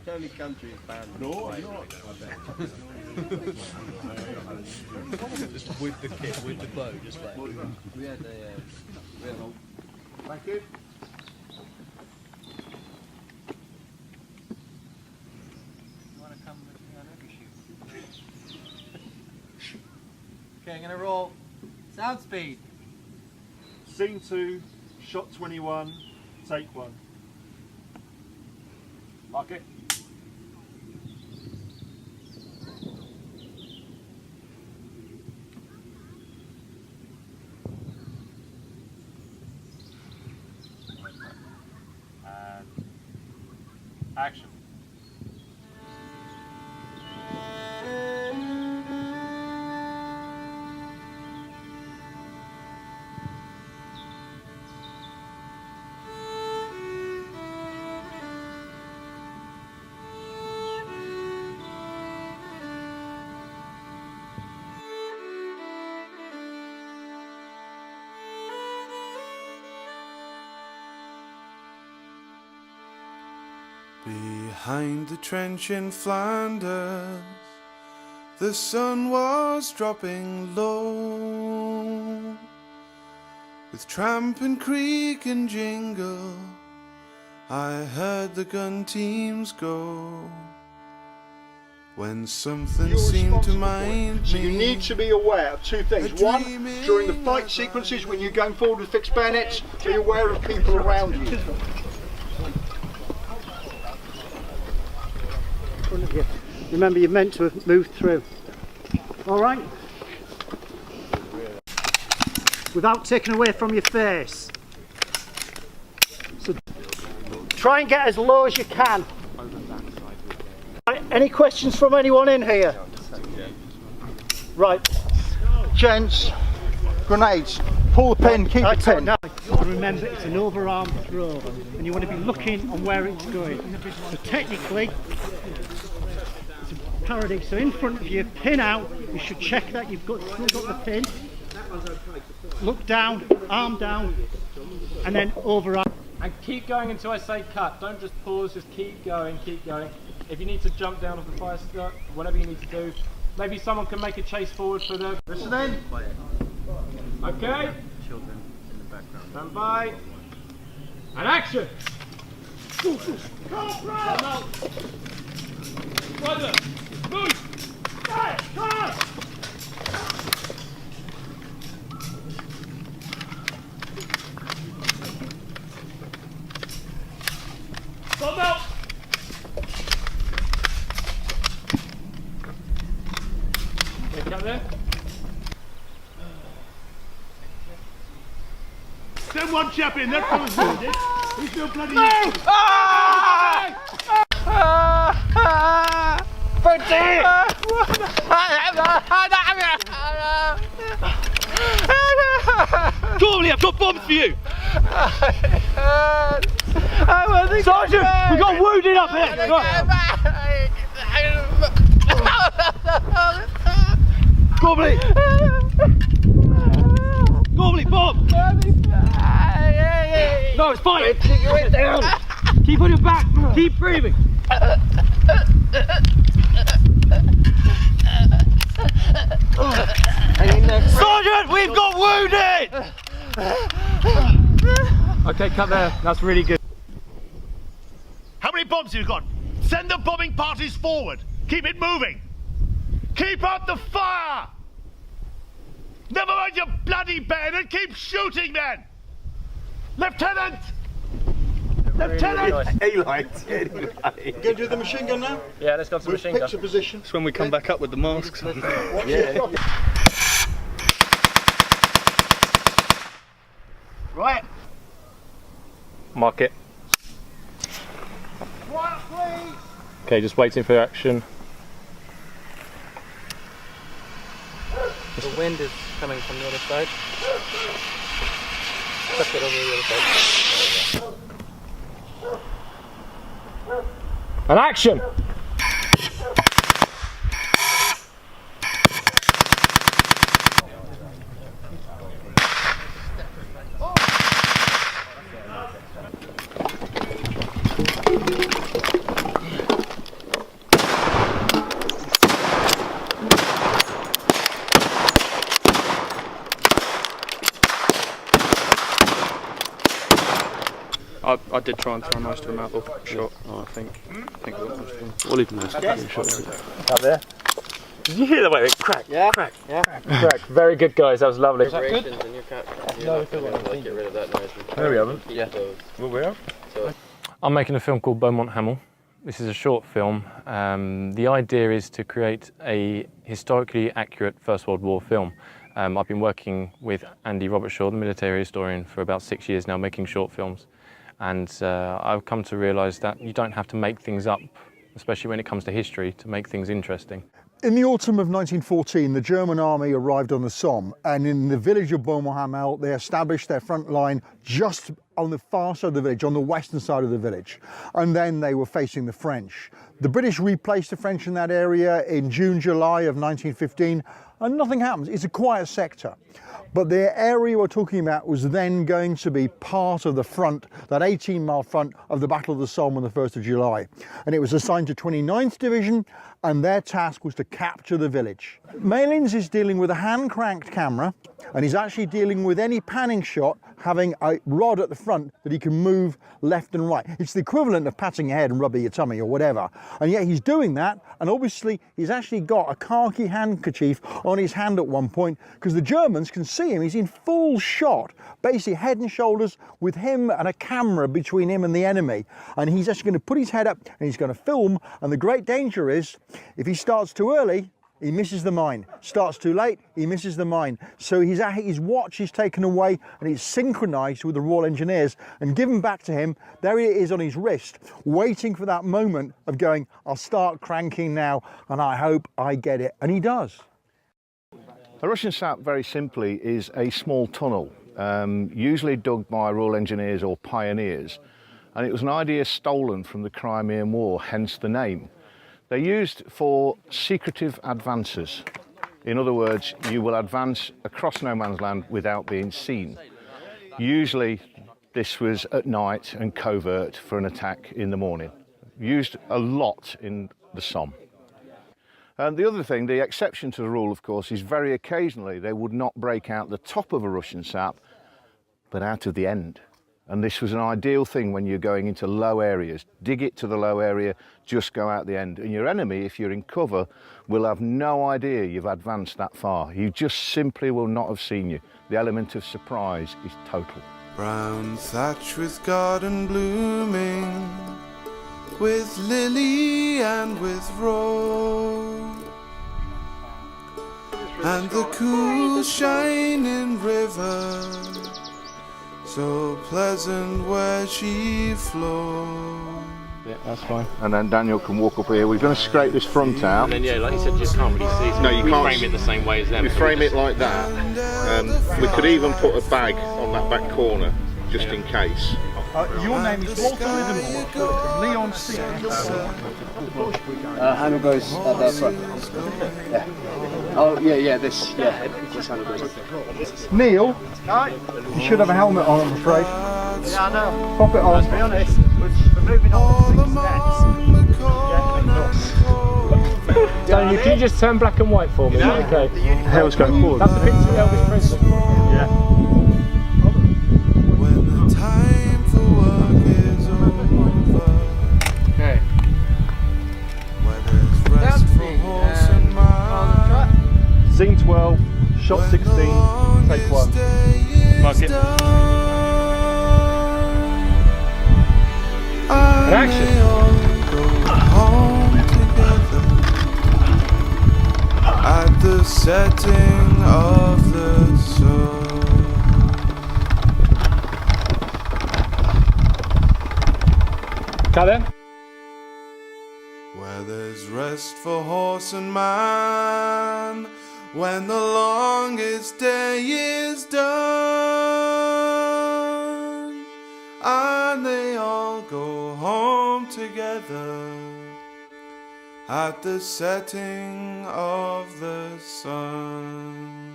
Totally country is banned. No, I'm not. Just with the kit, with the bow, just like. We had a. Thank you. Okay, I'm gonna roll sound speed. Scene 2, shot 21, take 1. Mark it. And action. Behind the trench in Flanders, the sun was dropping low. With tramp and creak and jingle, I heard the gun teams go. When something seemed to mind me. So you need to be aware of two things. One, during the fight sequences when you're going forward with fixed bayonets, be aware of people around you. Remember, you're meant to have moved through. All right? Without taking away from your face. So try and get as low as you can. Right, any questions from anyone in here? Right. Gents, grenades. Pull the pin, keep the pin. Now, remember, it's an overarm throw, and you want to be looking on where it's going. So technically, it's a parody. So in front of you, pin out. You should check that you've still got the pin. Look down, arm down, and then overarm. And keep going until I say cut. Don't just pause, just keep going, keep going. If you need to jump down off the fire start, whatever you need to do. Maybe someone can make a chase forward for the... Listen in. Okay. Children in the background. Stand by. And action! Brother, move! Come! Come out! Okay, come there. Send one chap in, that fella's wounded. He's still bloody. No! Gormley, I've got bombs for you! Sergeant, we got wounded up here. Gormley! Gormley, bomb! No, it's fine! Down. Keep on your back, keep breathing! Sergeant, we've got wounded! Okay, cut there. That's really good. How many bombs have you got? Send the bombing parties forward. Keep it moving. Keep up the fire. Never mind your bloody bayonet. Keep shooting, then. Lieutenant! Lieutenant! Go do the machine gun now? Yeah, let's go to the machine gun. Picture position. It's when we come back up with the masks on. Yeah. Right. Mark it. Quiet, please. Okay, just waiting for action. The wind is coming from the other side. Tuck it over the other side. And action! I did try and throw most of them out of shot. Oh, I think we got most of them. We'll leave them there. Up there. Did you hear the way it cracked? Yeah. Crack. Very good, guys. That was lovely. Is that good? No, I feel like get rid of that noise. No, we haven't. Yeah. Well, we have. I'm making a film called Beaumont Hamel. This is a short film. The idea is to create a historically accurate First World War film. I've been working with Andy Robertshaw, the military historian, for about 6 years now, making short films. And I've come to realise that you don't have to make things up, especially when it comes to history, to make things interesting. In the autumn of 1914, the German army arrived on the Somme, and in the village of Beaumont Hamel, they established their front line just on the far side of the village, on the western side of the village. And then they were facing the French. The British replaced the French in that area in June, July of 1915, and nothing happens. It's a quiet sector. But the area we're talking about was then going to be part of the front, that 18-mile front of the Battle of the Somme on the 1st of July. And it was assigned to 29th Division, and their task was to capture the village. Malins is dealing with a hand-cranked camera, and he's actually dealing with any panning shot having a rod at the front that he can move left and right. It's the equivalent of patting your head and rubbing your tummy or whatever. And yet he's doing that, and obviously he's actually got a khaki handkerchief on his hand at one point, because the Germans can see him. He's in full shot, basically head and shoulders, with him and a camera between him and the enemy. And he's actually going to put his head up and he's going to film. And the great danger is, if he starts too early, he misses the mine. Starts too late, he misses the mine. So his watch is taken away and it's synchronized with the Royal Engineers and given back to him. There it is on his wrist, waiting for that moment of going, I'll start cranking now and I hope I get it. And he does. A Russian sap, very simply, is a small tunnel, usually dug by Royal Engineers or pioneers. And it was an idea stolen from the Crimean War, hence the name. They're used for secretive advances. In other words, you will advance across no man's land without being seen. Usually this was at night and covert for an attack in the morning. Used a lot in the Somme. And the other thing, the exception to the rule, of course, is very occasionally they would not break out the top of a Russian sap, but out of the end. And this was an ideal thing when you're going into low areas. Dig it to the low area, just go out the end. And your enemy, if you're in cover, will have no idea you've advanced that far. You just simply will not have seen you. The element of surprise is total. Brown thatch with garden blooming, with lily and with rose, and the cool shining river, so pleasant where she flows. Yeah, that's fine. And then Daniel can walk up here. We're going to scrape this front out. And then, yeah, like you said, you just can't really see. So No, you can't. frame it the same way as them. We frame it like that. We could even put a bag on that back corner, just in case. Your name is Walter Livermore from Leon C. Handle goes at the front. Yeah. Oh, yeah, this handle goes. Neil, you should have a helmet on, I'm afraid. Yeah, I know. Pop it on. To be honest, we're moving on to steps. Daniel, can you just turn black and white for me? Okay. Hail's going forward. That's the picture of Elvis Presley. Yeah. When the time for work is over, Okay. where there's rest for horse and man, Scene 12, shot 16, take one. Mark it. And action. they all go home together at the setting of the sun. Cut then. Where there's rest for horse and man, when the longest day is done, and they all go home together at the setting of the sun.